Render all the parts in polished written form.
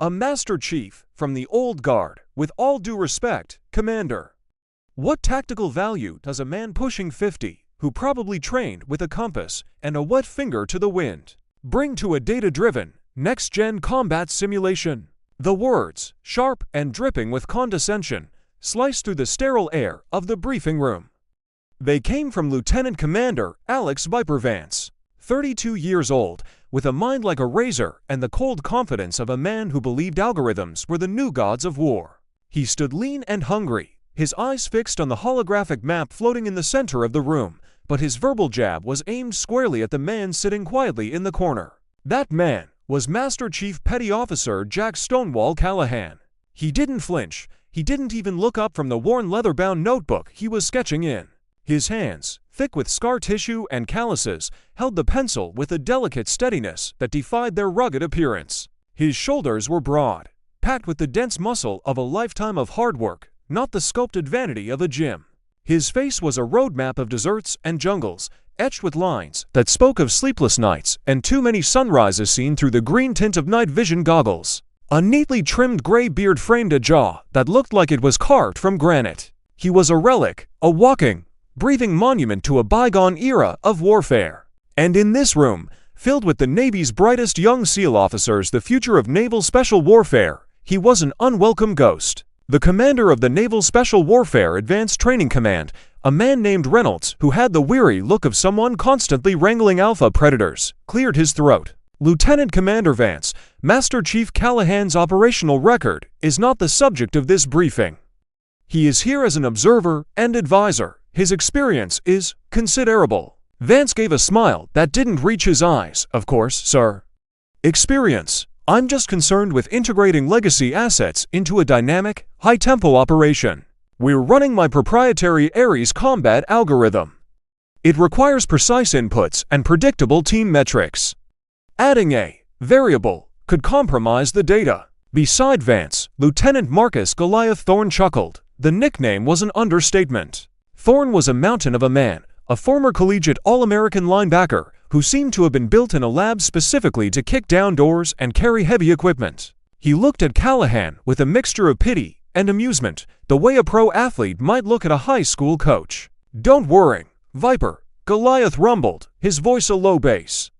A Master Chief from the old guard, with all due respect, Commander. What tactical value does a man pushing 50, who probably trained with a compass and a wet finger to the wind, bring to a data-driven, next-gen combat simulation? The words, sharp and dripping with condescension, sliced through the sterile air of the briefing room. They came from Lieutenant Commander Alex Viper Vance, 32 years old, with a mind like a razor and the cold confidence of a man who believed algorithms were the new gods of war. He stood lean and hungry, his eyes fixed on the holographic map floating in the center of the room, but his verbal jab was aimed squarely at the man sitting quietly in the corner. That man was Master Chief Petty Officer Jack Stonewall Callahan. He didn't flinch. He didn't even look up from the worn leather-bound notebook he was sketching in. His hands, thick with scar tissue and calluses, held the pencil with a delicate steadiness that defied their rugged appearance. His shoulders were broad, packed with the dense muscle of a lifetime of hard work, not the sculpted vanity of a gym. His face was a roadmap of deserts and jungles, etched with lines that spoke of sleepless nights and too many sunrises seen through the green tint of night vision goggles. A neatly trimmed gray beard framed a jaw that looked like it was carved from granite. He was a relic, a walking, breathing monument to a bygone era of warfare. And in this room, filled with the Navy's brightest young SEAL officers, the future of naval special warfare, he was an unwelcome ghost. The commander of the Naval Special Warfare Advanced Training Command, a man named Reynolds, who had the weary look of someone constantly wrangling alpha predators, cleared his throat. Lieutenant Commander Vance, Master Chief Callahan's operational record, is not the subject of this briefing. He is here as an observer and advisor. His experience is considerable. Vance gave a smile that didn't reach his eyes. Of course, sir. Experience. I'm just concerned with integrating legacy assets into a dynamic, high-tempo operation. We're running my proprietary Ares combat algorithm. It requires precise inputs and predictable team metrics. Adding a variable could compromise the data. Beside Vance, Lieutenant Marcus Goliath Thorne chuckled. The nickname was an understatement. Thorne was a mountain of a man, a former collegiate All-American linebacker who seemed to have been built in a lab specifically to kick down doors and carry heavy equipment. He looked at Callahan with a mixture of pity and amusement, the way a pro athlete might look at a high school coach. "Don't worry, Viper," Goliath rumbled, his voice a low bass.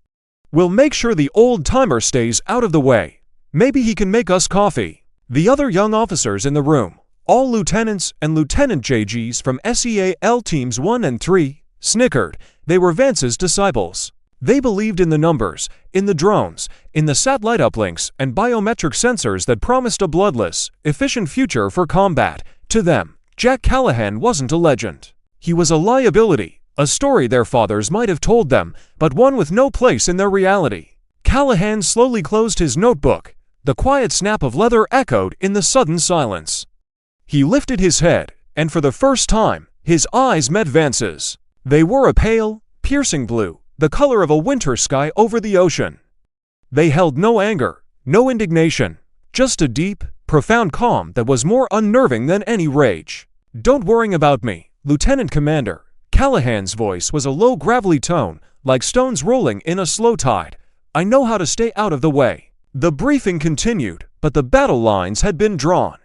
"We'll make sure the old-timer stays out of the way. Maybe he can make us coffee." The other young officers in the room, all lieutenants and Lieutenant JGs from SEAL Teams 1 and 3, snickered. They were Vance's disciples. They believed in the numbers, in the drones, in the satellite uplinks and biometric sensors that promised a bloodless, efficient future for combat. To them, Jack Callahan wasn't a legend. He was a liability, a story their fathers might have told them, but one with no place in their reality. Callahan slowly closed his notebook. The quiet snap of leather echoed in the sudden silence. He lifted his head, and for the first time, his eyes met Vance's. They were a pale, piercing blue, the color of a winter sky over the ocean. They held no anger, no indignation, just a deep, profound calm that was more unnerving than any rage. "Don't worry about me, Lieutenant Commander." Callahan's voice was a low, gravelly tone, like stones rolling in a slow tide. "I know how to stay out of the way." The briefing continued, but the battle lines had been drawn.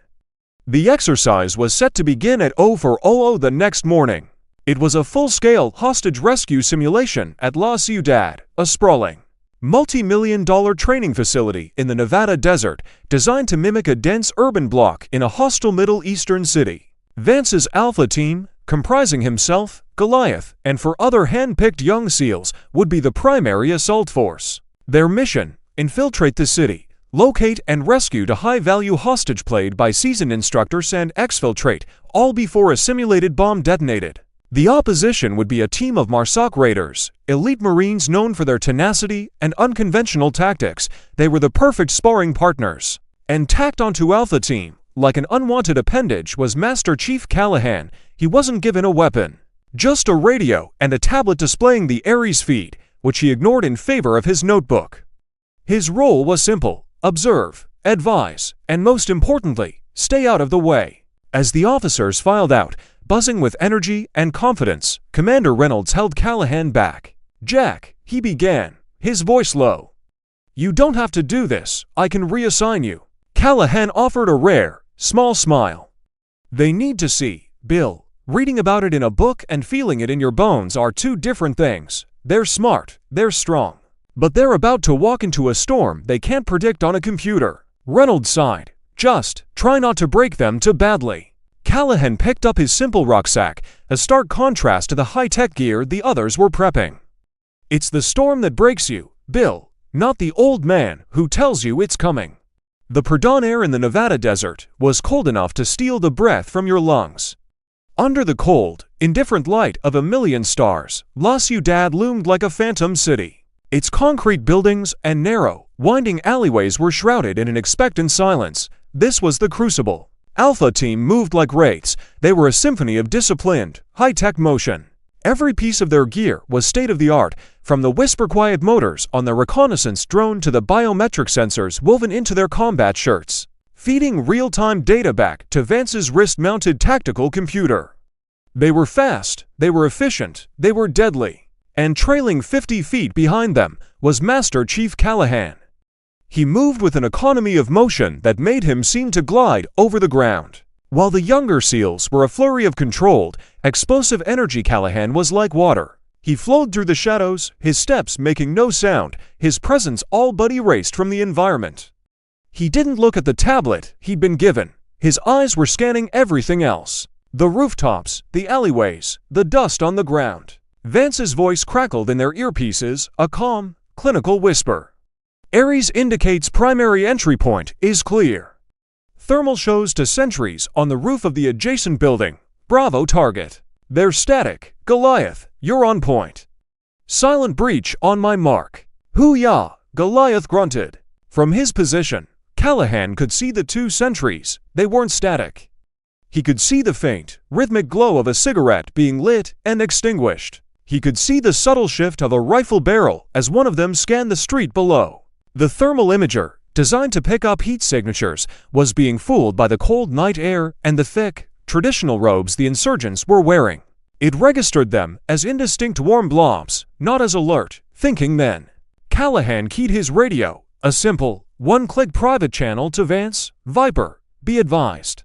The exercise was set to begin at 04:00 the next morning. It was a full-scale hostage rescue simulation at La Ciudad, a sprawling, multi-million-dollar training facility in the Nevada desert designed to mimic a dense urban block in a hostile Middle Eastern city. Vance's Alpha team, comprising himself, Goliath, and 4 other hand-picked young SEALs, would be the primary assault force. Their mission: infiltrate the city, locate and rescue a high-value hostage played by seasoned instructors and exfiltrate, all before a simulated bomb detonated. The opposition would be a team of Marsoc Raiders, elite Marines known for their tenacity and unconventional tactics. They were the perfect sparring partners. And tacked onto Alpha Team, like an unwanted appendage, was Master Chief Callahan. He wasn't given a weapon, just a radio and a tablet displaying the Ares feed, which he ignored in favor of his notebook. His role was simple: observe, advise, and most importantly, stay out of the way. As the officers filed out, buzzing with energy and confidence, Commander Reynolds held Callahan back. "Jack," he began, his voice low. "You don't have to do this. I can reassign you." Callahan offered a rare, small smile. They need to see, Bill. Reading about it in a book and feeling it in your bones are two different things. They're smart, they're strong. But they're about to walk into a storm they can't predict on a computer. Reynolds sighed. Just try not to break them too badly. Callahan picked up his simple rucksack, a stark contrast to the high-tech gear the others were prepping. It's the storm that breaks you, Bill, not the old man who tells you it's coming. The Perdon air in the Nevada desert was cold enough to steal the breath from your lungs. Under the cold, indifferent light of a million stars, La Ciudad loomed like a phantom city. Its concrete buildings and narrow, winding alleyways were shrouded in an expectant silence. This was the Crucible. Alpha Team moved like wraiths. They were a symphony of disciplined, high-tech motion. Every piece of their gear was state-of-the-art, from the whisper-quiet motors on their reconnaissance drone to the biometric sensors woven into their combat shirts, feeding real-time data back to Vance's wrist-mounted tactical computer. They were fast, they were efficient, they were deadly. And trailing 50 feet behind them was Master Chief Callahan. He moved with an economy of motion that made him seem to glide over the ground. While the younger SEALs were a flurry of controlled, explosive energy, Callahan was like water. He flowed through the shadows, his steps making no sound, his presence all but erased from the environment. He didn't look at the tablet he'd been given. His eyes were scanning everything else. The rooftops, the alleyways, the dust on the ground. Vance's voice crackled in their earpieces, a calm, clinical whisper. Ares indicates primary entry point is clear. Thermal shows to sentries on the roof of the adjacent building. Bravo target. They're static. Goliath, you're on point. Silent breach on my mark. Hoo-yah, Goliath grunted. From his position, Callahan could see the two sentries. They weren't static. He could see the faint, rhythmic glow of a cigarette being lit and extinguished. He could see the subtle shift of a rifle barrel as one of them scanned the street below. The thermal imager, designed to pick up heat signatures, was being fooled by the cold night air and the thick, traditional robes the insurgents were wearing. It registered them as indistinct warm blobs, not as alert, thinking men. Callahan keyed his radio, a simple, one-click private channel to Vance. Viper, be advised.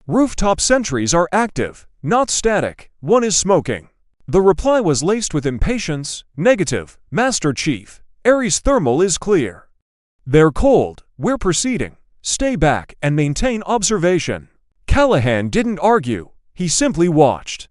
Rooftop sentries are active, not static. One is smoking. The reply was laced with impatience. Negative, Master Chief. Ares thermal is clear. They're cold. We're proceeding. Stay back and maintain observation. Callahan didn't argue. He simply watched.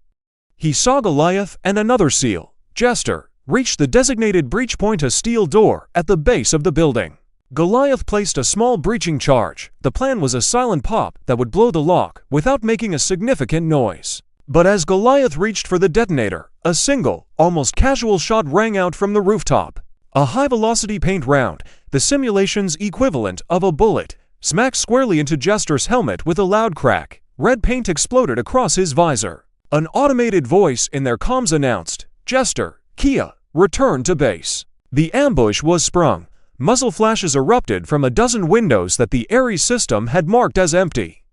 He saw Goliath and another SEAL, Jester, reach the designated breach point, a steel door at the base of the building. Goliath placed a small breaching charge. The plan was a silent pop that would blow the lock without making a significant noise. But as Goliath reached for the detonator, a single, almost casual shot rang out from the rooftop. A high-velocity paint round, the simulation's equivalent of a bullet, smacked squarely into Jester's helmet with a loud crack. Red paint exploded across his visor. An automated voice in their comms announced, "Jester, Kia, return to base." The ambush was sprung. Muzzle flashes erupted from a dozen windows that the Ares system had marked as empty.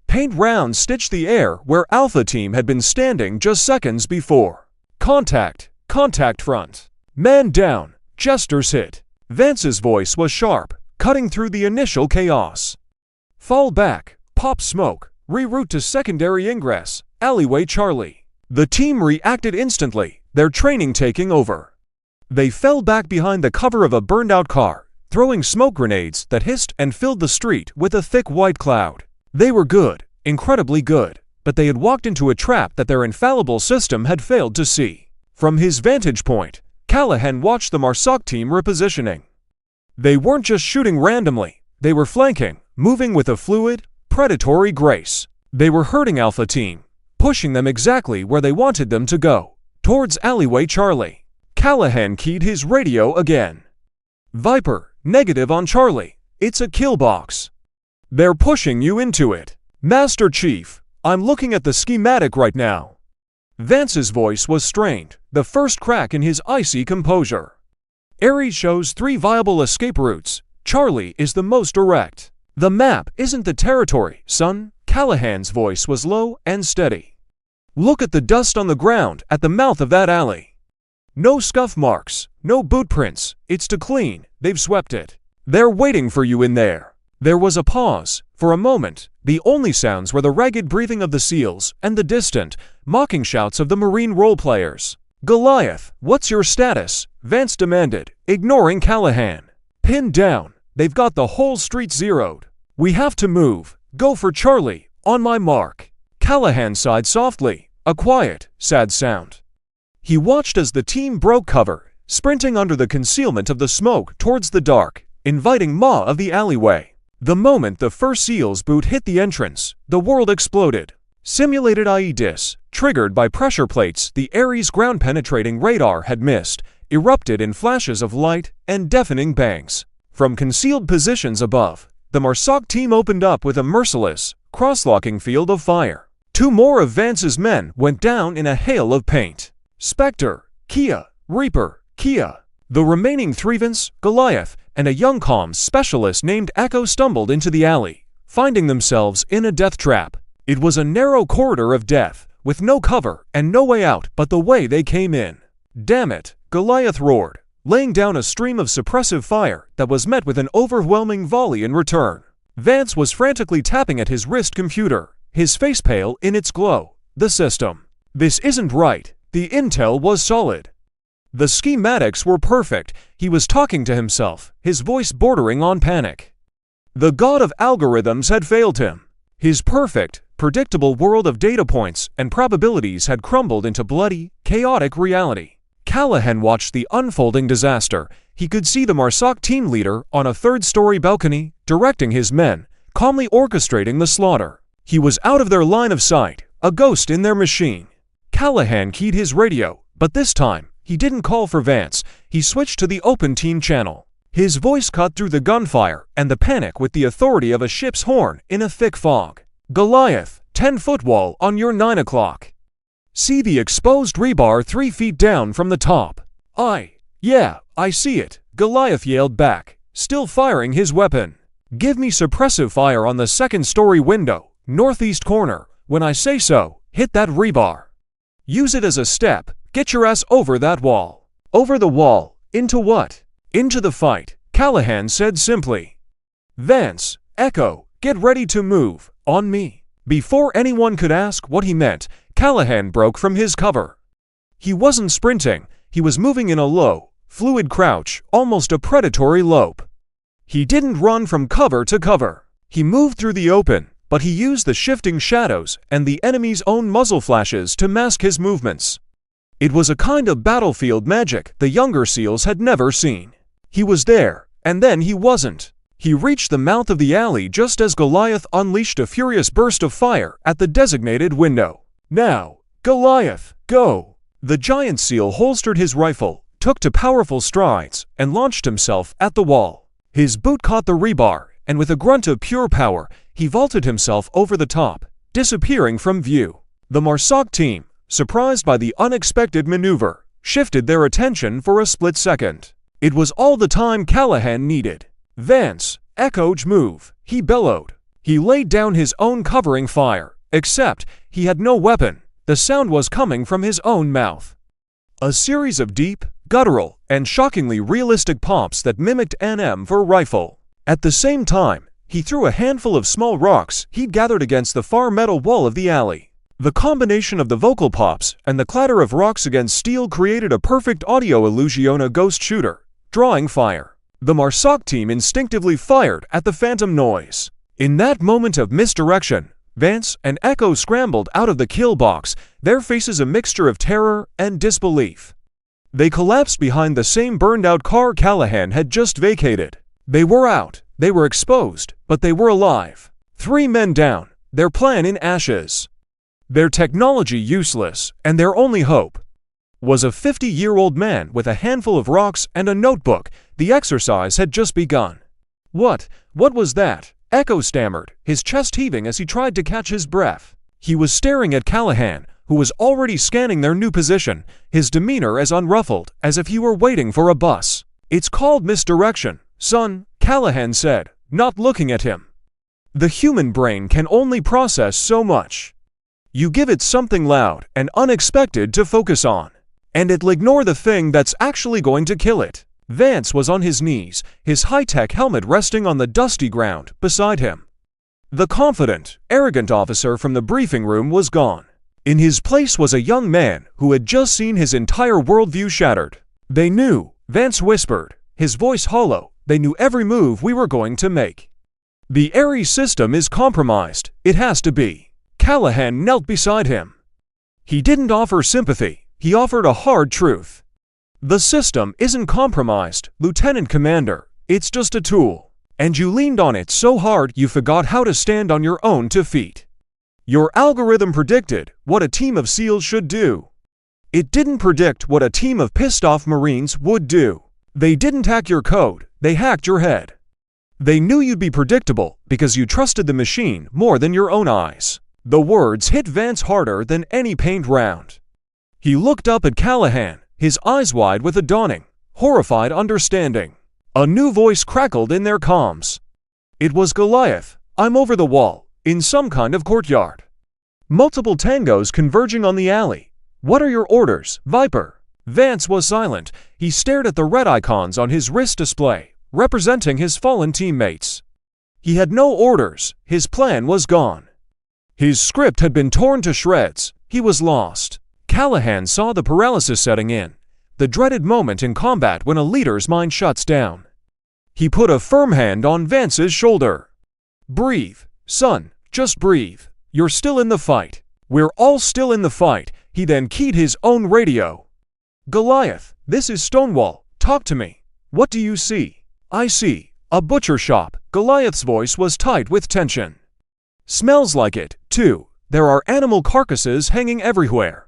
Paint rounds stitched the air where Alpha Team had been standing just seconds before. Contact front. Man down, Jester's hit. Vance's voice was sharp, cutting through the initial chaos. Fall back, pop smoke, reroute to secondary ingress, alleyway Charlie. The team reacted instantly, their training taking over. They fell back behind the cover of a burned-out car, throwing smoke grenades that hissed and filled the street with a thick white cloud. They were good, incredibly good, but they had walked into a trap that their infallible system had failed to see. From his vantage point, Callahan watched the Marsoc team repositioning. They weren't just shooting randomly, they were flanking, moving with a fluid, predatory grace. They were hurting Alpha Team, pushing them exactly where they wanted them to go, towards alleyway Charlie. Callahan keyed his radio again. Viper, negative on Charlie. It's a kill box. They're pushing you into it. Master Chief, I'm looking at the schematic right now. Vance's voice was strained, the first crack in his icy composure. Ares shows 3 viable escape routes. Charlie is the most direct. The map isn't the territory, son. Callahan's voice was low and steady. Look at the dust on the ground at the mouth of that alley. No scuff marks, no boot prints. It's too clean. They've swept it. They're waiting for you in there. There was a pause. For a moment, the only sounds were the ragged breathing of the SEALs and the distant, mocking shouts of the Marine role-players. "Goliath, what's your status?" Vance demanded, ignoring Callahan. "Pinned down. They've got the whole street zeroed. We have to move. Go for Charlie. On my mark." Callahan sighed softly, a quiet, sad sound. He watched as the team broke cover, sprinting under the concealment of the smoke towards the dark, inviting maw of the alleyway. The moment the first SEAL's boot hit the entrance, the world exploded. Simulated IEDs, triggered by pressure plates the Ares ground-penetrating radar had missed, erupted in flashes of light and deafening bangs. From concealed positions above, the Marsoc team opened up with a merciless, cross-locking field of fire. Two more of Vance's men went down in a hail of paint. Spectre, Kia, Reaper, Kia. The remaining three, Vance, Goliath, and a young comms specialist named Echo, stumbled into the alley, finding themselves in a death trap. It was a narrow corridor of death, with no cover and no way out but the way they came in. "Damn it," Goliath roared, laying down a stream of suppressive fire that was met with an overwhelming volley in return. Vance was frantically tapping at his wrist computer, his face pale in its glow. The system. This isn't right. The intel was solid. The schematics were perfect. He was talking to himself, his voice bordering on panic. The god of algorithms had failed him. His perfect, predictable world of data points and probabilities had crumbled into bloody, chaotic reality. Callahan watched the unfolding disaster. He could see the Marsoc team leader on a third-story balcony, directing his men, calmly orchestrating the slaughter. He was out of their line of sight, a ghost in their machine. Callahan keyed his radio, but this time, he didn't call for Vance. He switched to the open team channel. His voice cut through the gunfire and the panic with the authority of a ship's horn in a thick fog. "Goliath, 10-foot wall on your 9 o'clock. See the exposed rebar 3 feet down from the top." Yeah, I see it," Goliath yelled back, still firing his weapon. "Give me suppressive fire on the second-story window, northeast corner. When I say so, hit that rebar. Use it as a step. Get your ass over that wall." "Over the wall? Into what?" "Into the fight," Callahan said simply. "Vance, Echo, get ready to move. On me." Before anyone could ask what he meant, Callahan broke from his cover. He wasn't sprinting. He was moving in a low, fluid crouch, almost a predatory lope. He didn't run from cover to cover. He moved through the open, but he used the shifting shadows and the enemy's own muzzle flashes to mask his movements. It was a kind of battlefield magic the younger SEALs had never seen. He was there, and then he wasn't. He reached the mouth of the alley just as Goliath unleashed a furious burst of fire at the designated window. "Now, Goliath, go!" The giant SEAL holstered his rifle, took to powerful strides, and launched himself at the wall. His boot caught the rebar, and with a grunt of pure power, he vaulted himself over the top, disappearing from view. The Marsoc team, surprised by the unexpected maneuver, shifted their attention for a split second. It was all the time Callahan needed. "Vance, Echo's move," he bellowed. He laid down his own covering fire, except he had no weapon. The sound was coming from his own mouth. A series of deep, guttural, and shockingly realistic pops that mimicked an M4 rifle. At the same time, he threw a handful of small rocks he'd gathered against the far metal wall of the alley. The combination of the vocal pops and the clatter of rocks against steel created a perfect audio illusion, a ghost shooter, drawing fire. The Marsoc team instinctively fired at the phantom noise. In that moment of misdirection, Vance and Echo scrambled out of the kill box, their faces a mixture of terror and disbelief. They collapsed behind the same burned-out car Callahan had just vacated. They were out, they were exposed, but they were alive. 3 men down, their plan in ashes. Their technology useless, and their only hope was a 50-year-old man with a handful of rocks and a notebook. The exercise had just begun. What was that?" Echo stammered, his chest heaving as he tried to catch his breath. He was staring at Callahan, who was already scanning their new position, his demeanor as unruffled as if he were waiting for a bus. "It's called misdirection, son," Callahan said, not looking at him. "The human brain can only process so much. You give it something loud and unexpected to focus on, and it'll ignore the thing that's actually going to kill it. Vance was on his knees, his high-tech helmet resting on the dusty ground beside him. The confident, arrogant officer from the briefing room was gone. In his place was a young man who had just seen his entire worldview shattered. "They knew," Vance whispered, his voice hollow. "They knew every move we were going to make. The Ares system is compromised. It has to be." Callahan knelt beside him. He didn't offer sympathy. He offered a hard truth. "The system isn't compromised, Lieutenant Commander. It's just a tool. And you leaned on it so hard you forgot how to stand on your own 2 feet. Your algorithm predicted what a team of SEALs should do. It didn't predict what a team of pissed-off Marines would do. They didn't hack your code, they hacked your head. They knew you'd be predictable because you trusted the machine more than your own eyes." The words hit Vance harder than any paint round. He looked up at Callahan, his eyes wide with a dawning, horrified understanding. A new voice crackled in their comms. It was Goliath. "I'm over the wall, in some kind of courtyard. Multiple tangos converging on the alley. What are your orders, Viper?" Vance was silent. He stared at the red icons on his wrist display, representing his fallen teammates. He had no orders. His plan was gone. His script had been torn to shreds. He was lost. Callahan saw the paralysis setting in, the dreaded moment in combat when a leader's mind shuts down. He put a firm hand on Vance's shoulder. "Breathe, son, just breathe. You're still in the fight. We're all still in the fight." He then keyed his own radio. "Goliath, this is Stonewall. Talk to me. What do you see?" "I see a butcher shop." Goliath's voice was tight with tension. "Smells like it, too. There are animal carcasses hanging everywhere.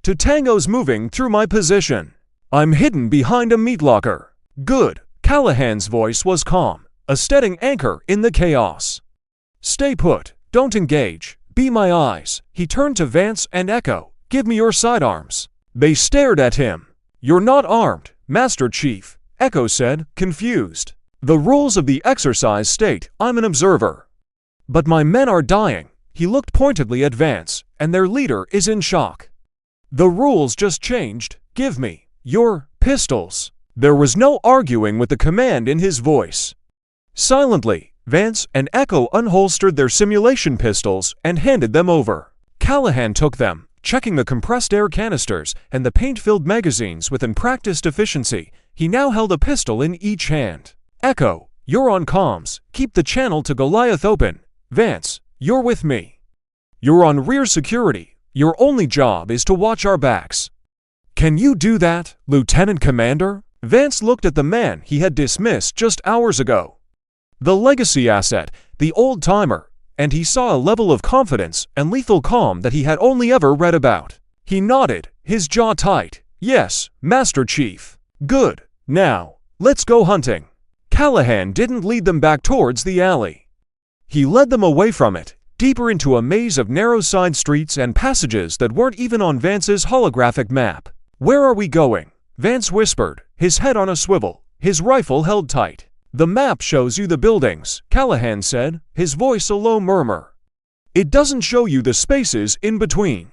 2 tangos moving through my position. I'm hidden behind a meat locker." "Good." Callahan's voice was calm, a steadying anchor in the chaos. "Stay put. Don't engage. Be my eyes." He turned to Vance and Echo. "Give me your sidearms." They stared at him. "You're not armed, Master Chief," Echo said, confused. "The rules of the exercise state I'm an observer. But my men are dying." He looked pointedly at Vance, "and their leader is in shock. The rules just changed. Give me your pistols." There was no arguing with the command in his voice. Silently, Vance and Echo unholstered their simulation pistols and handed them over. Callahan took them, checking the compressed air canisters and the paint-filled magazines with unpracticed efficiency. He now held a pistol in each hand. "Echo, you're on comms. Keep the channel to Goliath open. Vance, you're with me. You're on rear security. Your only job is to watch our backs." "Can you do that, Lieutenant Commander?" Vance looked at the man he had dismissed just hours ago. The legacy asset, the old-timer, and he saw a level of confidence and lethal calm that he had only ever read about. He nodded, his jaw tight. "Yes, Master Chief." "Good. Now, let's go hunting." Callahan didn't lead them back towards the alley. He led them away from it, deeper into a maze of narrow side streets and passages that weren't even on Vance's holographic map. "Where are we going?" Vance whispered, his head on a swivel, his rifle held tight. "The map shows you the buildings," Callahan said, his voice a low murmur. "It doesn't show you the spaces in between.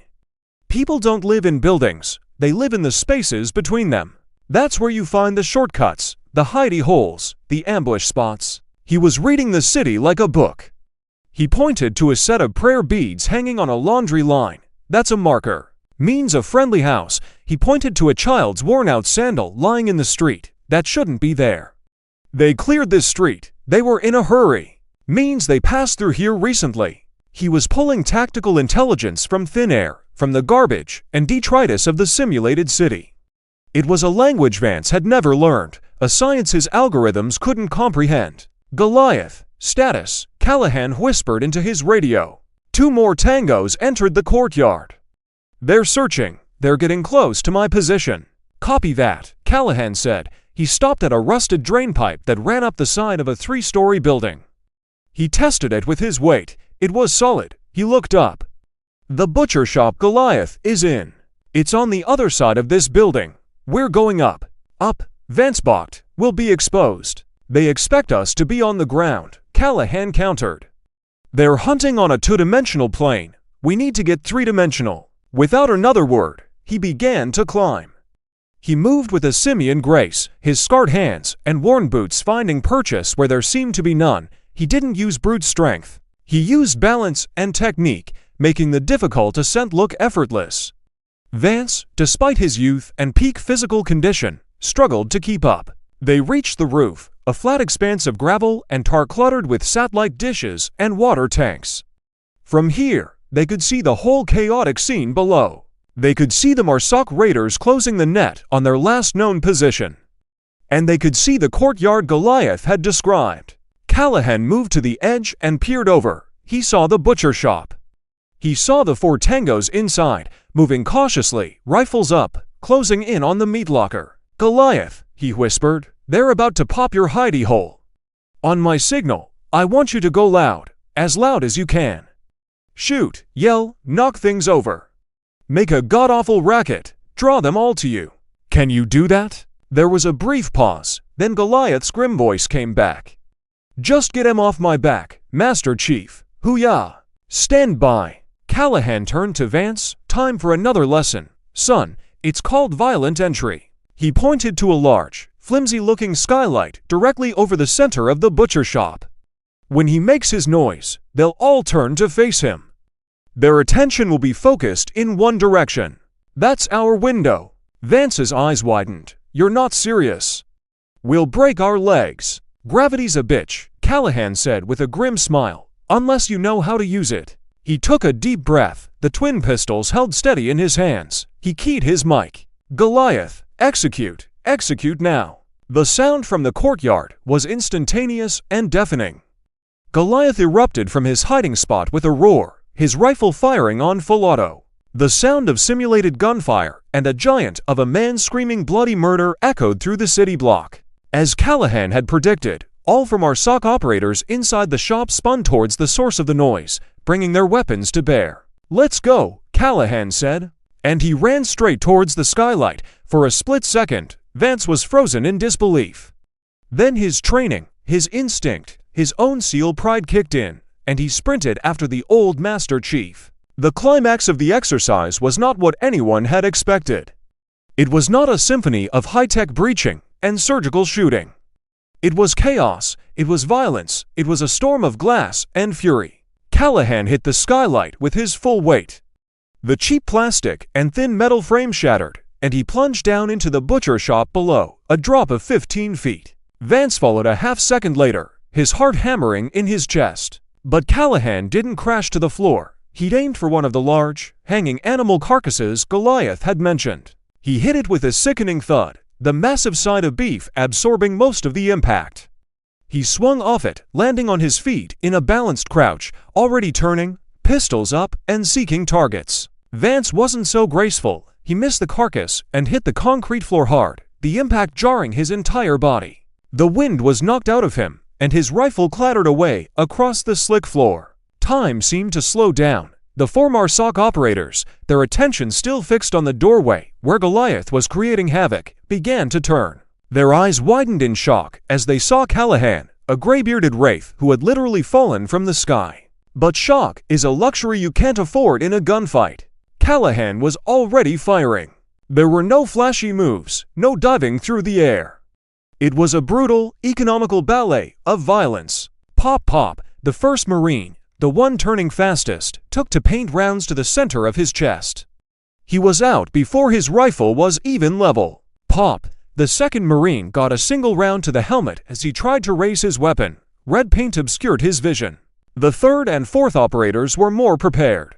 People don't live in buildings, they live in the spaces between them. That's where you find the shortcuts, the hidey holes, the ambush spots." He was reading the city like a book. He pointed to a set of prayer beads hanging on a laundry line. "That's a marker. Means a friendly house." He pointed to a child's worn-out sandal lying in the street. "That shouldn't be there. They cleared this street. They were in a hurry. Means they passed through here recently." He was pulling tactical intelligence from thin air, from the garbage and detritus of the simulated city. It was a language Vance had never learned, a science his algorithms couldn't comprehend. "Goliath, status," Callahan whispered into his radio. 2 more tangos entered the courtyard. "They're searching. They're getting close to my position." "Copy that," Callahan said. He stopped at a rusted drain pipe that ran up the side of a 3-story building. He tested it with his weight. It was solid. He looked up. "The butcher shop Goliath is in. It's on the other side of this building. We're going up." "Up," Vance balked. "We'll be exposed." "They expect us to be on the ground," Callahan countered. "They're hunting on a 2-dimensional plane. We need to get 3-dimensional." Without another word, he began to climb. He moved with a simian grace, his scarred hands and worn boots finding purchase where there seemed to be none. He didn't use brute strength. He used balance and technique, making the difficult ascent look effortless. Vance, despite his youth and peak physical condition, struggled to keep up. They reached the roof, a flat expanse of gravel and tar cluttered with satellite dishes and water tanks. From here, they could see the whole chaotic scene below. They could see the Marsoc raiders closing the net on their last known position. And they could see the courtyard Goliath had described. Callahan moved to the edge and peered over. He saw the butcher shop. He saw the 4 tangos inside, moving cautiously, rifles up, closing in on the meat locker. "Goliath," he whispered, "they're about to pop your hidey hole. On my signal, I want you to go loud as you can. Shoot, yell, knock things over. Make a god-awful racket, draw them all to you. Can you do that?" There was a brief pause, then Goliath's grim voice came back. "Just get him off my back, Master Chief. Hoo-yah! Stand by." Callahan turned to Vance. "Time for another lesson, son. It's called violent entry." He pointed to a large, flimsy-looking skylight directly over the center of the butcher shop. "When he makes his noise, they'll all turn to face him. Their attention will be focused in one direction. That's our window." Vance's eyes widened. "You're not serious." "We'll break our legs." "Gravity's a bitch," Callahan said with a grim smile, "unless you know how to use it." He took a deep breath, the twin pistols held steady in his hands. He keyed his mic. "Goliath, execute, execute now." The sound from the courtyard was instantaneous and deafening. Goliath erupted from his hiding spot with a roar, his rifle firing on full auto. The sound of simulated gunfire and a giant of a man screaming bloody murder echoed through the city block. As Callahan had predicted, all from our SOC operators inside the shop spun towards the source of the noise, bringing their weapons to bear. "Let's go," Callahan said. And he ran straight towards the skylight. For a split second, Vance was frozen in disbelief. Then his training, his instinct, his own SEAL pride kicked in, and he sprinted after the old Master Chief. The climax of the exercise was not what anyone had expected. It was not a symphony of high-tech breaching and surgical shooting. It was chaos, it was violence, it was a storm of glass and fury. Callahan hit the skylight with his full weight. The cheap plastic and thin metal frame shattered, and he plunged down into the butcher shop below, a drop of 15 feet. Vance followed a half-second later, his heart hammering in his chest. But Callahan didn't crash to the floor. He'd aimed for one of the large, hanging animal carcasses Goliath had mentioned. He hit it with a sickening thud, the massive side of beef absorbing most of the impact. He swung off it, landing on his feet in a balanced crouch, already turning, pistols up and seeking targets. Vance wasn't so graceful. He missed the carcass and hit the concrete floor hard, the impact jarring his entire body. The wind was knocked out of him, and his rifle clattered away across the slick floor. Time seemed to slow down. The 4 Marsoc operators, their attention still fixed on the doorway where Goliath was creating havoc, began to turn. Their eyes widened in shock as they saw Callahan, a gray-bearded wraith who had literally fallen from the sky. But shock is a luxury you can't afford in a gunfight. Callahan was already firing. There were no flashy moves, no diving through the air. It was a brutal, economical ballet of violence. Pop pop, the first Marine, the one turning fastest, took to paint rounds to the center of his chest. He was out before his rifle was even level. Pop, the second Marine got a single round to the helmet as he tried to raise his weapon. Red paint obscured his vision. The third and fourth operators were more prepared.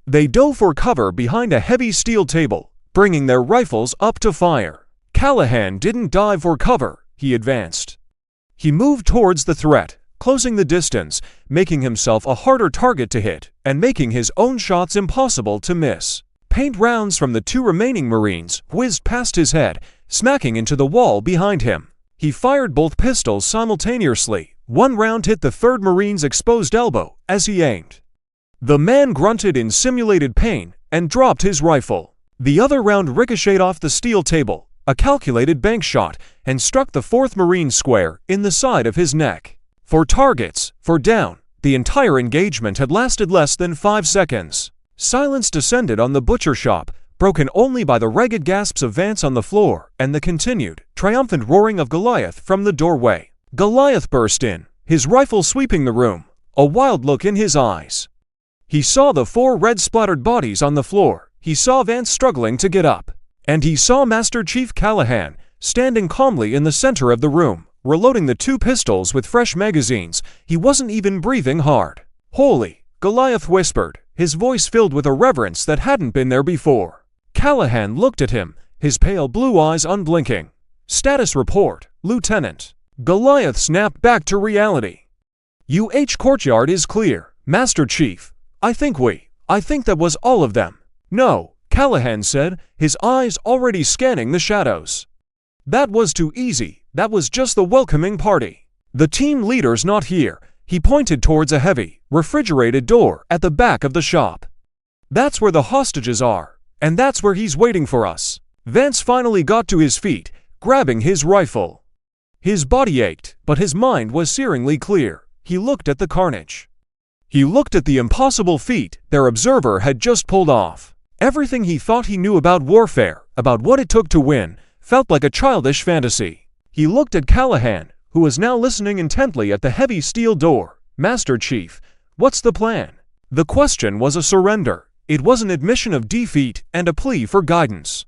They dove for cover behind a heavy steel table, bringing their rifles up to fire. Callahan didn't dive for cover, he advanced. He moved towards the threat, closing the distance, making himself a harder target to hit, and making his own shots impossible to miss. Paint rounds from the 2 remaining Marines whizzed past his head, smacking into the wall behind him. He fired both pistols simultaneously. One round hit the 3rd Marine's exposed elbow as he aimed. The man grunted in simulated pain and dropped his rifle. The other round ricocheted off the steel table, a calculated bank shot, and struck the 4th Marine square in the side of his neck. For targets, for down, the entire engagement had lasted less than 5 seconds. Silence descended on the butcher shop, broken only by the ragged gasps of Vance on the floor and the continued, triumphant roaring of Goliath from the doorway. Goliath burst in, his rifle sweeping the room, a wild look in his eyes. He saw the 4 red-splattered bodies on the floor, he saw Vance struggling to get up, and he saw Master Chief Callahan standing calmly in the center of the room, reloading the 2 pistols with fresh magazines. He wasn't even breathing hard. "Holy," Goliath whispered, his voice filled with a reverence that hadn't been there before. Callahan looked at him, his pale blue eyes unblinking. "Status report, Lieutenant." Goliath snapped back to reality. Courtyard is clear, Master Chief. I think that was all of them." "No," Callahan said, his eyes already scanning the shadows. "That was too easy, that was just the welcoming party. The team leader's not here." He pointed towards a heavy, refrigerated door at the back of the shop. "That's where the hostages are, and that's where he's waiting for us." Vance finally got to his feet, grabbing his rifle. His body ached, but his mind was searingly clear. He looked at the carnage. He looked at the impossible feat their observer had just pulled off. Everything he thought he knew about warfare, about what it took to win, felt like a childish fantasy. He looked at Callahan, who was now listening intently at the heavy steel door. "Master Chief, what's the plan?" The question was a surrender. It was an admission of defeat and a plea for guidance.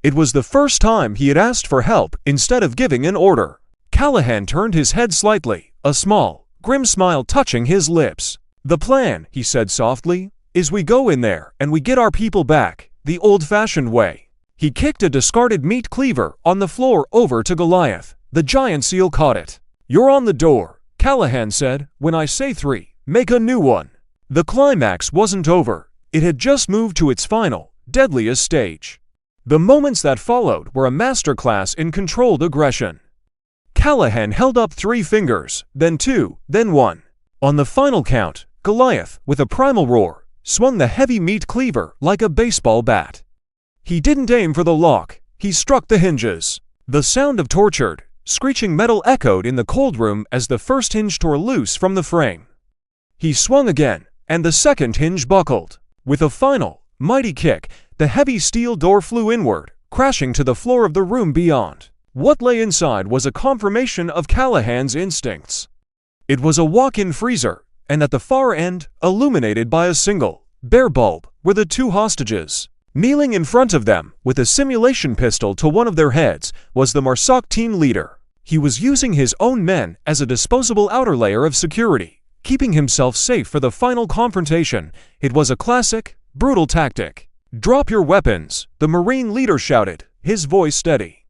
It was the first time he had asked for help instead of giving an order. Callahan turned his head slightly, a small, grim smile touching his lips. "The plan," he said softly, "is we go in there and we get our people back, the old-fashioned way." He kicked a discarded meat cleaver on the floor over to Goliath. The giant seal caught it. "You're on the door," Callahan said. "When I say 3, make a new one." The climax wasn't over. It had just moved to its final, deadliest stage. The moments that followed were a masterclass in controlled aggression. Callahan held up 3 fingers, then 2, then 1. On the final count, Goliath, with a primal roar, swung the heavy meat cleaver like a baseball bat. He didn't aim for the lock, he struck the hinges. The sound of tortured, screeching metal echoed in the cold room as the first hinge tore loose from the frame. He swung again, and the second hinge buckled. With a final, mighty kick, the heavy steel door flew inward, crashing to the floor of the room beyond. What lay inside was a confirmation of Callahan's instincts. It was a walk-in freezer, and at the far end, illuminated by a single, bare bulb, were the 2 hostages. Kneeling in front of them, with a simulation pistol to one of their heads, was the Marsoc team leader. He was using his own men as a disposable outer layer of security, keeping himself safe for the final confrontation. It was a classic, brutal tactic. "Drop your weapons," the Marine leader shouted, his voice steady.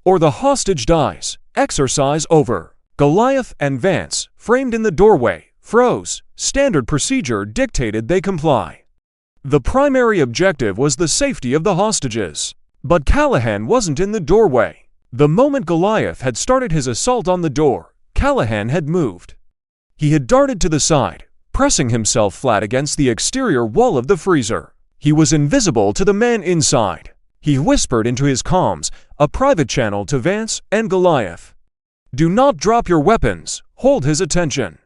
"Or the hostage dies. Exercise over." Goliath and Vance, framed in the doorway, froze. Standard procedure dictated they comply. The primary objective was the safety of the hostages. But Callahan wasn't in the doorway. The moment Goliath had started his assault on the door, Callahan had moved. He had darted to the side, pressing himself flat against the exterior wall of the freezer. He was invisible to the man inside. He whispered into his comms, a private channel to Vance and Goliath. "Do not drop your weapons. Hold his attention."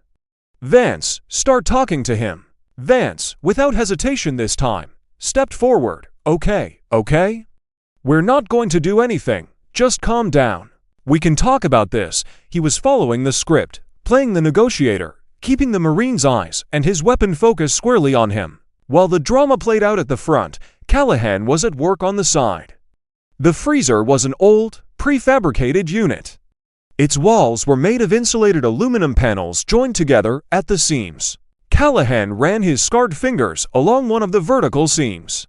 "Vance, start talking to him." Vance, without hesitation this time, stepped forward. Okay. We're not going to do anything. Just calm down. We can talk about this." He was following the script, playing the negotiator, keeping the Marine's eyes and his weapon focused squarely on him. While the drama played out at the front, Callahan was at work on the side. The freezer was an old, prefabricated unit. Its walls were made of insulated aluminum panels joined together at the seams. Callahan ran his scarred fingers along one of the vertical seams.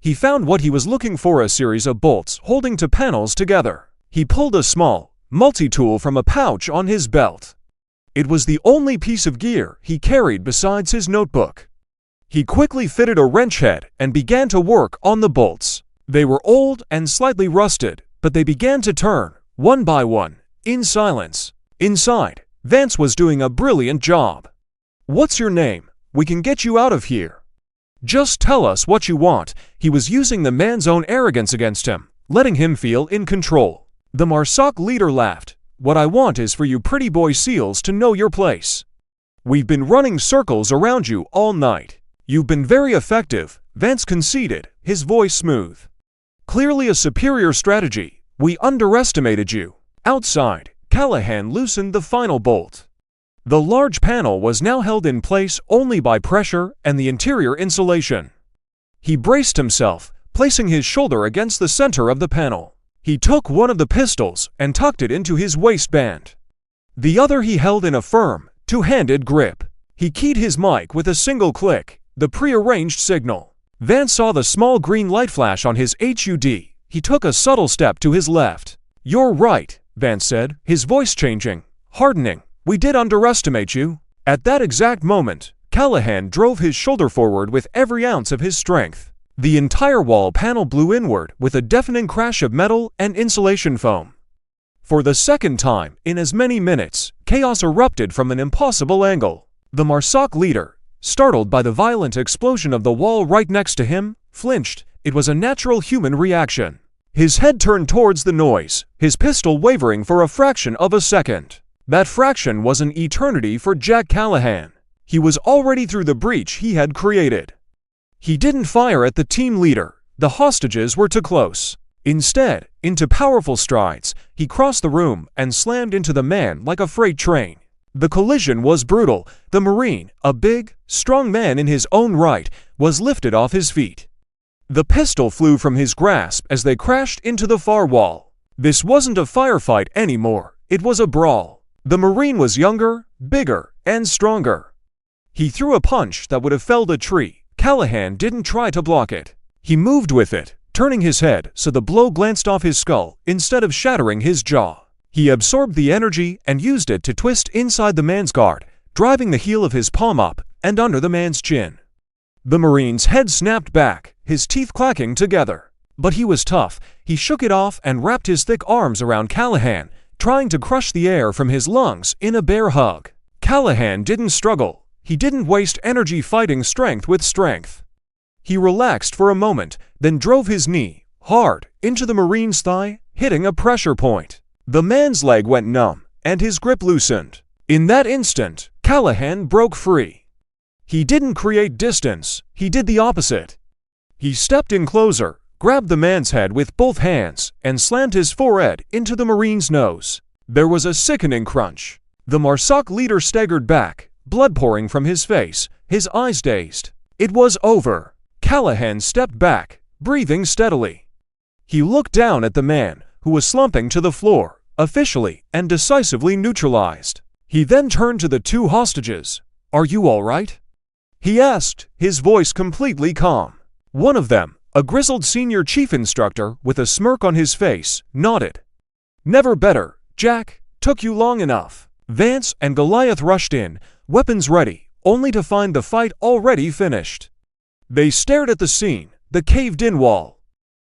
He found what he was looking for, a series of bolts holding two panels together. He pulled a small, multi-tool from a pouch on his belt. It was the only piece of gear he carried besides his notebook. He quickly fitted a wrench head and began to work on the bolts. They were old and slightly rusted, but they began to turn, one by one, in silence. Inside, Vance was doing a brilliant job. "What's your name? We can get you out of here." "Just tell us what you want." He was using the man's own arrogance against him, letting him feel in control. The Marsoc leader laughed. "What I want is for you pretty boy SEALs to know your place. We've been running circles around you all night. You've been very effective," Vance conceded, his voice smooth. Clearly a superior strategy. We underestimated you. Outside, Callahan loosened the final bolt. The large panel was now held in place only by pressure and the interior insulation. He braced himself, placing his shoulder against the center of the panel. He took one of the pistols and tucked it into his waistband. The other he held in a firm, two-handed grip. He keyed his mic with a single click, the prearranged signal. Vance saw the small green light flash on his HUD. He took a subtle step to his left. "You're right," Vance said, his voice changing, hardening. "We did underestimate you." At that exact moment, Callahan drove his shoulder forward with every ounce of his strength. The entire wall panel blew inward with a deafening crash of metal and insulation foam. For the second time in as many minutes, chaos erupted from an impossible angle. The MARSOC leader, startled by the violent explosion of the wall right next to him, flinched. It was a natural human reaction. His head turned towards the noise, his pistol wavering for a fraction of a second. That fraction was an eternity for Jack Callahan. He was already through the breach he had created. He didn't fire at the team leader. The hostages were too close. Instead, into powerful strides, he crossed the room and slammed into the man like a freight train. The collision was brutal. The Marine, a big, strong man in his own right, was lifted off his feet. The pistol flew from his grasp as they crashed into the far wall. This wasn't a firefight anymore. It was a brawl. The Marine was younger, bigger, and stronger. He threw a punch that would have felled a tree. Callahan didn't try to block it. He moved with it, turning his head so the blow glanced off his skull instead of shattering his jaw. He absorbed the energy and used it to twist inside the man's guard, driving the heel of his palm up and under the man's chin. The Marine's head snapped back, his teeth clacking together. But he was tough. He shook it off and wrapped his thick arms around Callahan, trying to crush the air from his lungs in a bear hug. Callahan didn't struggle. He didn't waste energy fighting strength with strength. He relaxed for a moment, then drove his knee, hard, into the Marine's thigh, hitting a pressure point. The man's leg went numb, and his grip loosened. In that instant, Callahan broke free. He didn't create distance, he did the opposite. He stepped in closer, grabbed the man's head with both hands, and slammed his forehead into the Marine's nose. There was a sickening crunch. The MARSOC leader staggered back, blood pouring from his face, his eyes dazed. It was over. Callahan stepped back, breathing steadily. He looked down at the man, who was slumping to the floor, officially and decisively neutralized. He then turned to the two hostages. "Are you all right?" he asked, his voice completely calm. One of them, a grizzled senior chief instructor with a smirk on his face, nodded. "Never better, Jack. Took you long enough." Vance and Goliath rushed in, weapons ready, only to find the fight already finished. They stared at the scene, the caved-in wall.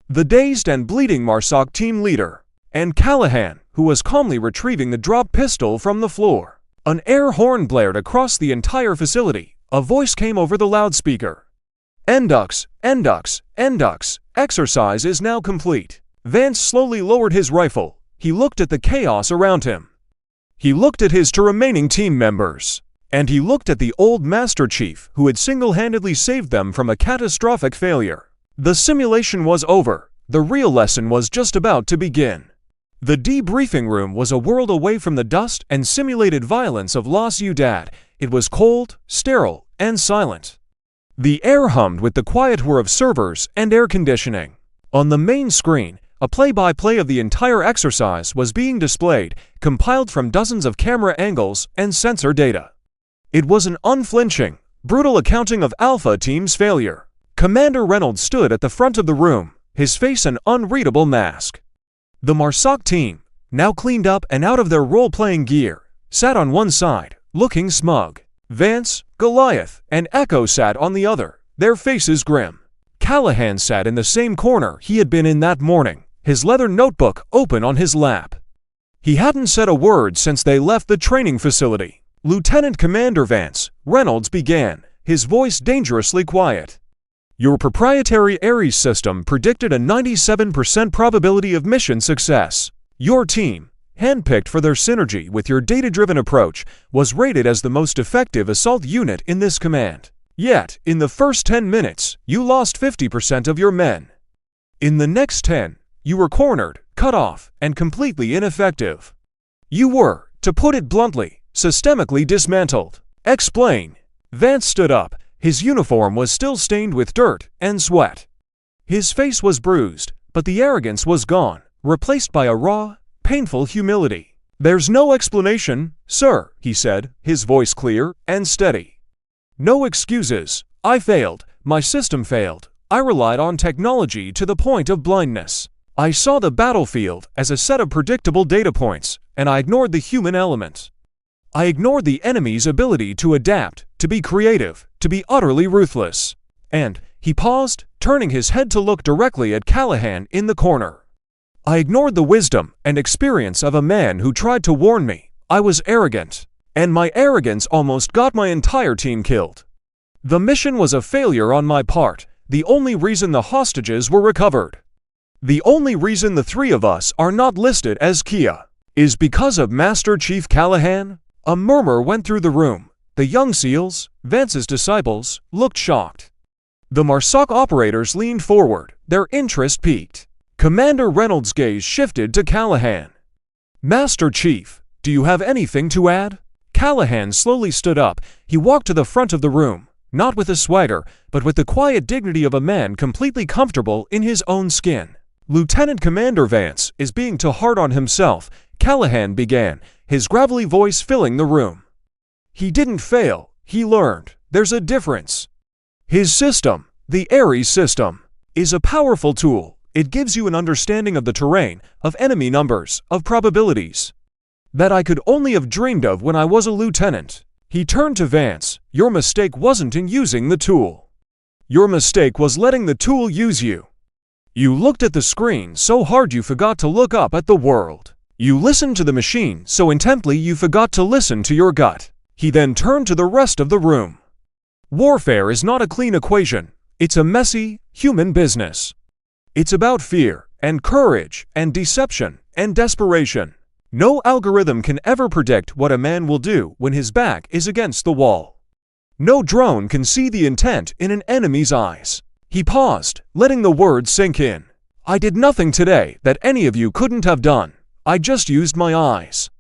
The dazed and bleeding MARSOC team leader, and Callahan, who was calmly retrieving the dropped pistol from the floor. An air horn blared across the entire facility. A voice came over the loudspeaker. "Endux, Endux, Endux, exercise is now complete." Vance slowly lowered his rifle. He looked at the chaos around him. He looked at his two remaining team members. And he looked at the old Master Chief who had single-handedly saved them from a catastrophic failure. The simulation was over. The real lesson was just about to begin. The debriefing room was a world away from the dust and simulated violence of La Ciudad. It was cold, sterile, and silent. The air hummed with the quiet whir of servers and air conditioning. On the main screen, a play-by-play of the entire exercise was being displayed, compiled from dozens of camera angles and sensor data. It was an unflinching, brutal accounting of Alpha Team's failure. Commander Reynolds stood at the front of the room, his face an unreadable mask. The MARSOC team, now cleaned up and out of their role-playing gear, sat on one side, looking smug. Vance, Goliath, and Echo sat on the other, their faces grim. Callahan sat in the same corner he had been in that morning, his leather notebook open on his lap. He hadn't said a word since they left the training facility. "Lieutenant Commander Vance," Reynolds began, his voice dangerously quiet. "Your proprietary Ares system predicted a 97% probability of mission success. Your team, handpicked for their synergy with your data-driven approach, was rated as the most effective assault unit in this command. Yet, in the first 10 minutes, you lost 50% of your men. In the next 10, you were cornered, cut off, and completely ineffective. You were, to put it bluntly, systemically dismantled. Explain. Vance stood up. His uniform was still stained with dirt and sweat. His face was bruised, but the arrogance was gone, replaced by a raw, painful humility. "There's no explanation, sir," he said, his voice clear and steady. "No excuses. I failed. My system failed. I relied on technology to the point of blindness. I saw the battlefield as a set of predictable data points, and I ignored the human element. I ignored the enemy's ability to adapt, to be creative, to be utterly ruthless." And he paused, turning his head to look directly at Callahan in the corner. "I ignored the wisdom and experience of a man who tried to warn me. I was arrogant, and my arrogance almost got my entire team killed. The mission was a failure on my part. The only reason the hostages were recovered, the only reason the three of us are not listed as Kia, is because of Master Chief Callahan." A murmur went through the room. The young SEALs, Vance's disciples, looked shocked. The MARSOC operators leaned forward, their interest piqued. Commander Reynolds' gaze shifted to Callahan. "Master Chief, do you have anything to add?" Callahan slowly stood up. He walked to the front of the room, not with a swagger, but with the quiet dignity of a man completely comfortable in his own skin. "Lieutenant Commander Vance is being too hard on himself," Callahan began, his gravelly voice filling the room. "He didn't fail, he learned. There's a difference. His system, the Ares system, is a powerful tool. It gives you an understanding of the terrain, of enemy numbers, of probabilities, that I could only have dreamed of when I was a lieutenant." He turned to Vance. "Your mistake wasn't in using the tool. Your mistake was letting the tool use you. You looked at the screen so hard you forgot to look up at the world. You listened to the machine so intently you forgot to listen to your gut." He then turned to the rest of the room. "Warfare is not a clean equation. It's a messy, human business. It's about fear, and courage, and deception, and desperation. No algorithm can ever predict what a man will do when his back is against the wall. No drone can see the intent in an enemy's eyes." He paused, letting the words sink in. "I did nothing today that any of you couldn't have done. I just used my eyes.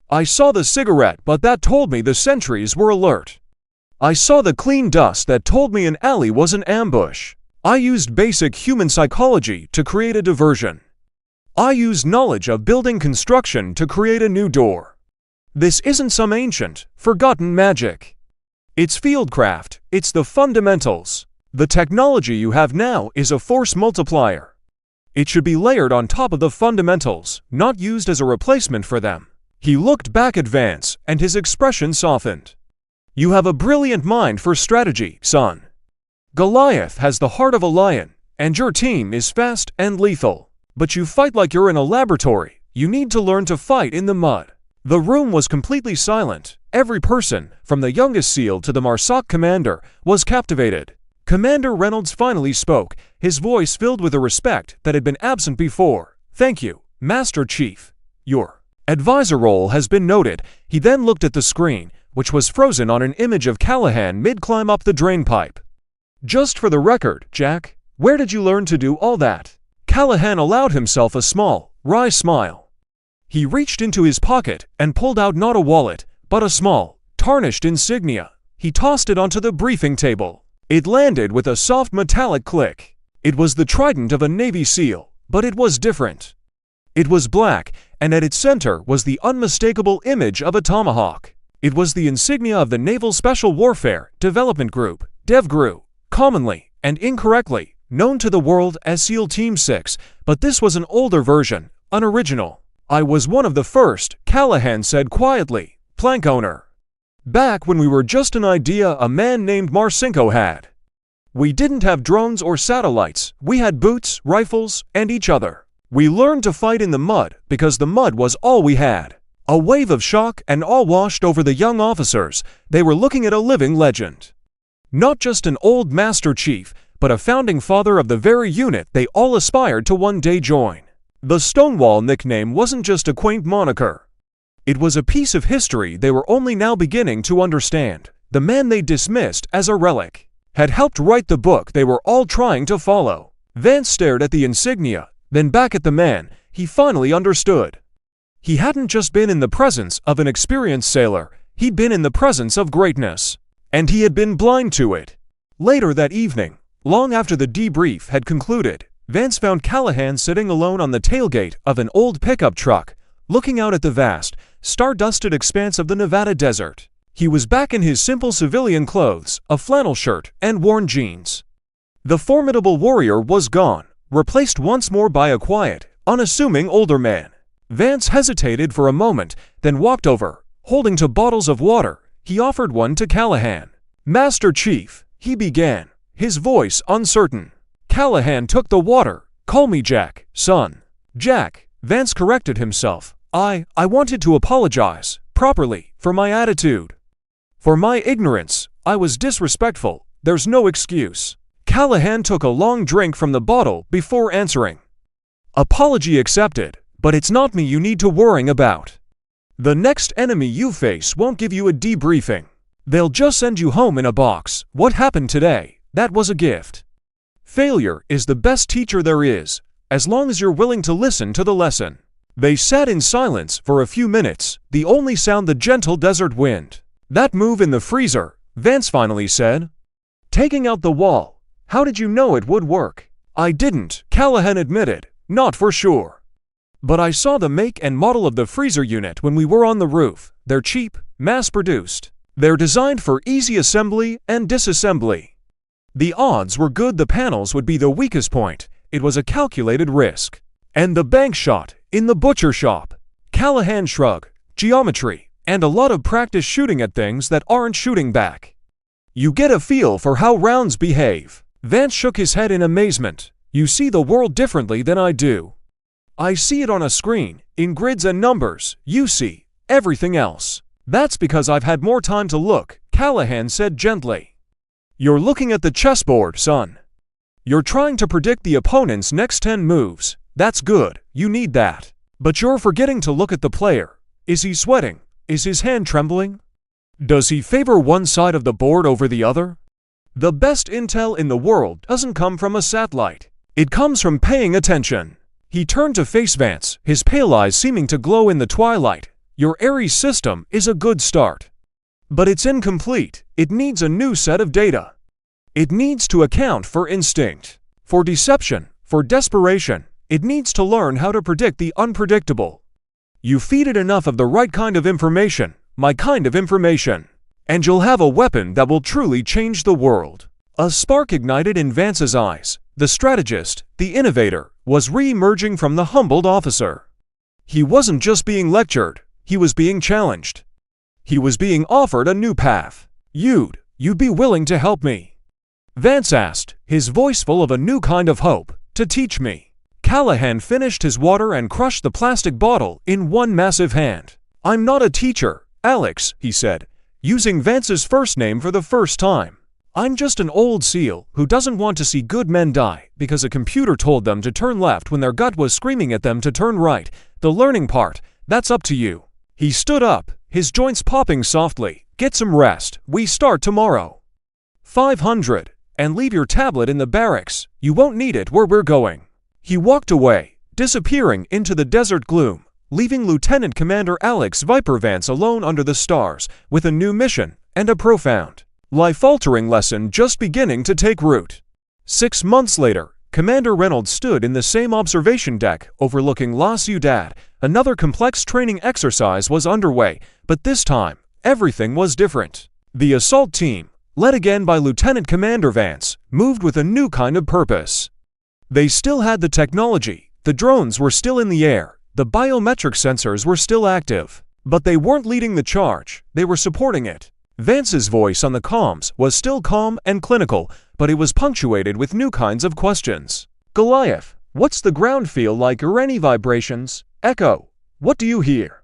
I saw the cigarette, but that told me the sentries were alert. I saw the clean dust that told me an alley was an ambush. I used basic human psychology to create a diversion. I used knowledge of building construction to create a new door. This isn't some ancient, forgotten magic. It's fieldcraft, it's the fundamentals. The technology you have now is a force multiplier. It should be layered on top of the fundamentals, not used as a replacement for them." He looked back at Vance, and his expression softened. "You have a brilliant mind for strategy, son. Goliath has the heart of a lion, and your team is fast and lethal. But you fight like you're in a laboratory. You need to learn to fight in the mud." The room was completely silent. Every person, from the youngest SEAL to the MARSOC commander, was captivated. Commander Reynolds finally spoke, his voice filled with a respect that had been absent before. "Thank you, Master Chief. Your advisor role has been noted." He then looked at the screen, which was frozen on an image of Callahan mid-climb up the drainpipe. "Just for the record, Jack, where did you learn to do all that?" Callahan allowed himself a small, wry smile. He reached into his pocket and pulled out not a wallet, but a small, tarnished insignia. He tossed it onto the briefing table. It landed with a soft metallic click. It was the trident of a Navy SEAL, but it was different. It was black, and at its center was the unmistakable image of a tomahawk. It was the insignia of the Naval Special Warfare Development Group, DevGru, commonly, and incorrectly, known to the world as SEAL Team 6, but this was an older version, an original. "I was one of the first," Callahan said quietly, "plank owner. Back when we were just an idea a man named Marcinko had. We didn't have drones or satellites, we had boots, rifles, and each other. We learned to fight in the mud because the mud was all we had." A wave of shock and awe washed over the young officers. They were looking at a living legend. Not just an old Master Chief, but a founding father of the very unit they all aspired to one day join. The Stonewall nickname wasn't just a quaint moniker. It was a piece of history they were only now beginning to understand. The man they dismissed as a relic had helped write the book they were all trying to follow. Vance stared at the insignia, then back at the man. He finally understood. He hadn't just been in the presence of an experienced sailor, he'd been in the presence of greatness. And he had been blind to it. Later that evening, long after the debrief had concluded, Vance found Callahan sitting alone on the tailgate of an old pickup truck, looking out at the vast, star-dusted expanse of the Nevada desert. He was back in his simple civilian clothes, a flannel shirt, and worn jeans. The formidable warrior was gone, replaced once more by a quiet, unassuming older man. Vance hesitated for a moment, then walked over. Holding two bottles of water, he offered one to Callahan. "Master Chief," he began, his voice uncertain. Callahan took the water. "Call me Jack, son." "Jack," Vance corrected himself. I wanted to apologize, properly, for my attitude. For my ignorance, I was disrespectful. There's no excuse." Callahan took a long drink from the bottle before answering. "Apology accepted, but it's not me you need to worry about. The next enemy you face won't give you a debriefing. They'll just send you home in a box. What happened today, that was a gift. Failure is the best teacher there is, as long as you're willing to listen to the lesson." They sat in silence for a few minutes, the only sound the gentle desert wind. "That move in the freezer," Vance finally said. "Taking out the wall. How did you know it would work?" "I didn't," Callahan admitted. "Not for sure. But I saw the make and model of the freezer unit when we were on the roof. They're cheap, mass-produced. They're designed for easy assembly and disassembly. The odds were good the panels would be the weakest point. It was a calculated risk. And the bank shot, in the butcher shop." Callahan shrugged. "Geometry, and a lot of practice shooting at things that aren't shooting back. You get a feel for how rounds behave." Vance shook his head in amazement. "You see the world differently than I do. I see it on a screen, in grids and numbers. You see everything else." "That's because I've had more time to look," Callahan said gently. "You're looking at the chessboard, son. You're trying to predict the opponent's next 10 moves. That's good, you need that. But you're forgetting to look at the player. Is he sweating? Is his hand trembling? Does he favor one side of the board over the other? The best intel in the world doesn't come from a satellite. It comes from paying attention." He turned to face Vance, his pale eyes seeming to glow in the twilight. "Your Ares system is a good start. But it's incomplete. It needs a new set of data. It needs to account for instinct, for deception, for desperation. It needs to learn how to predict the unpredictable. You feed it enough of the right kind of information, my kind of information, and you'll have a weapon that will truly change the world." A spark ignited in Vance's eyes. The strategist, the innovator, was re-emerging from the humbled officer. He wasn't just being lectured, he was being challenged. He was being offered a new path. You'd be willing to help me?" Vance asked, his voice full of a new kind of hope. "To teach me?" Callahan finished his water and crushed the plastic bottle in one massive hand. "I'm not a teacher, Alex," he said, using Vance's first name for the first time. "I'm just an old SEAL who doesn't want to see good men die because a computer told them to turn left when their gut was screaming at them to turn right. The learning part, that's up to you." He stood up, his joints popping softly. "Get some rest. We start tomorrow. 500. And leave your tablet in the barracks. You won't need it where we're going." He walked away, disappearing into the desert gloom, leaving Lieutenant Commander Alex Viper Vance alone under the stars, with a new mission and a profound, life-altering lesson just beginning to take root. 6 months later, Commander Reynolds stood in the same observation deck overlooking La Ciudad. Another complex training exercise was underway, but this time, everything was different. The assault team, led again by Lieutenant Commander Vance, moved with a new kind of purpose. They still had the technology, the drones were still in the air, the biometric sensors were still active, but they weren't leading the charge, they were supporting it. Vance's voice on the comms was still calm and clinical, but it was punctuated with new kinds of questions. "Goliath, what's the ground feel like or any vibrations? Echo, what do you hear?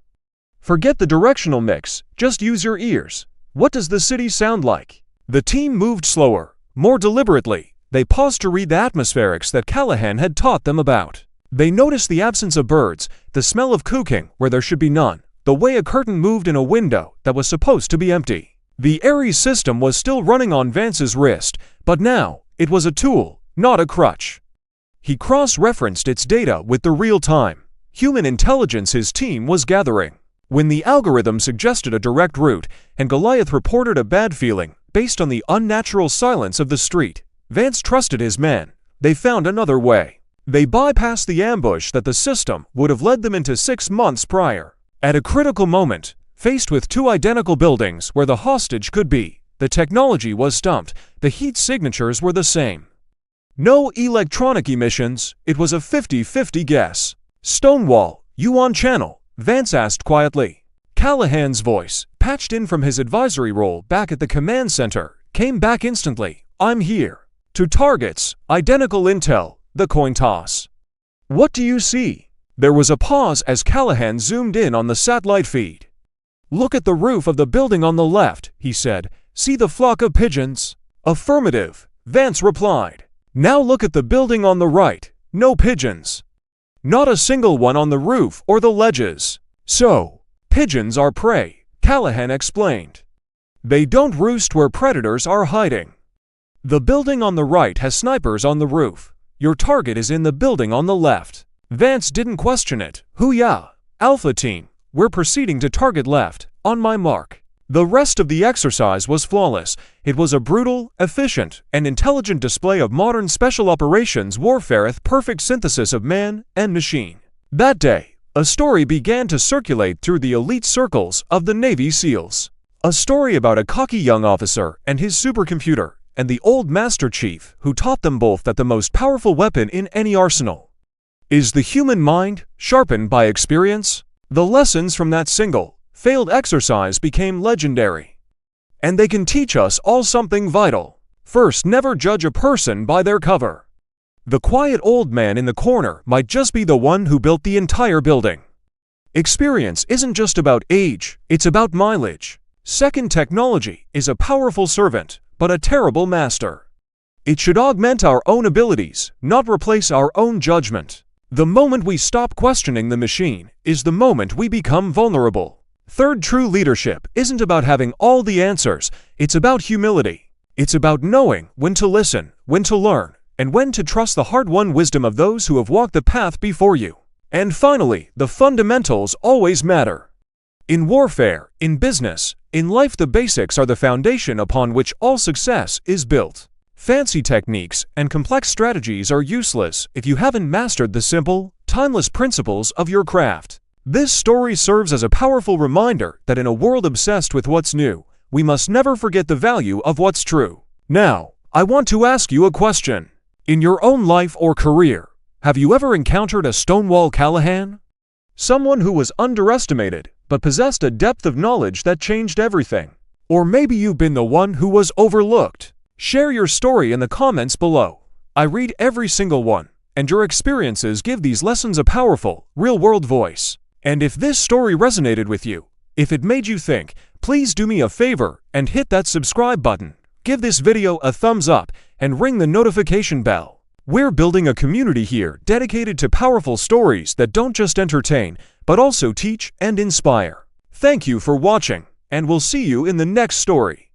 Forget the directional mix, just use your ears. What does the city sound like?" The team moved slower, more deliberately. They paused to read the atmospherics that Callahan had taught them about. They noticed the absence of birds, the smell of cooking where there should be none, the way a curtain moved in a window that was supposed to be empty. The Ares system was still running on Vance's wrist, but now it was a tool, not a crutch. He cross-referenced its data with the real-time human intelligence his team was gathering. When the algorithm suggested a direct route and Goliath reported a bad feeling based on the unnatural silence of the street, Vance trusted his men. They found another way. They bypassed the ambush that the system would have led them into 6 months prior. At a critical moment, faced with 2 identical buildings where the hostage could be, the technology was stumped. The heat signatures were the same. No electronic emissions, it was a 50-50 guess. "Stonewall, you on channel?" Vance asked quietly. Callahan's voice, patched in from his advisory role back at the command center, came back instantly. "I'm here." To targets, identical intel, the coin toss. "What do you see?" There was a pause as Callahan zoomed in on the satellite feed. "Look at the roof of the building on the left," he said. "See the flock of pigeons?" "Affirmative," Vance replied. "Now look at the building on the right. No pigeons. Not a single one on the roof or the ledges." "So, pigeons are prey," Callahan explained. "They don't roost where predators are hiding. The building on the right has snipers on the roof. Your target is in the building on the left." Vance didn't question it. "Hoo-yah, Alpha Team, we're proceeding to target left. On my mark." The rest of the exercise was flawless. It was a brutal, efficient, and intelligent display of modern special operations warfare's perfect synthesis of man and machine. That day, a story began to circulate through the elite circles of the Navy SEALs. A story about a cocky young officer and his supercomputer, and the old Master Chief who taught them both that the most powerful weapon in any arsenal is the human mind, sharpened by experience. The lessons from that single, failed exercise became legendary. And they can teach us all something vital. First, never judge a person by their cover. The quiet old man in the corner might just be the one who built the entire building. Experience isn't just about age, it's about mileage. Second, technology is a powerful servant, but a terrible master. It should augment our own abilities, not replace our own judgment. The moment we stop questioning the machine is the moment we become vulnerable. Third, true leadership isn't about having all the answers, it's about humility. It's about knowing when to listen, when to learn, and when to trust the hard-won wisdom of those who have walked the path before you. And finally, the fundamentals always matter. In warfare, in business, in life, the basics are the foundation upon which all success is built. Fancy techniques and complex strategies are useless if you haven't mastered the simple, timeless principles of your craft. This story serves as a powerful reminder that in a world obsessed with what's new, we must never forget the value of what's true. Now, I want to ask you a question. In your own life or career, have you ever encountered a Stonewall Callahan? Someone who was underestimated, but possessed a depth of knowledge that changed everything. Or maybe you've been the one who was overlooked. Share your story in the comments below. I read every single one, and your experiences give these lessons a powerful, real-world voice. And if this story resonated with you, if it made you think, please do me a favor and hit that subscribe button. Give this video a thumbs up and ring the notification bell. We're building a community here dedicated to powerful stories that don't just entertain, but also teach and inspire. Thank you for watching, and we'll see you in the next story.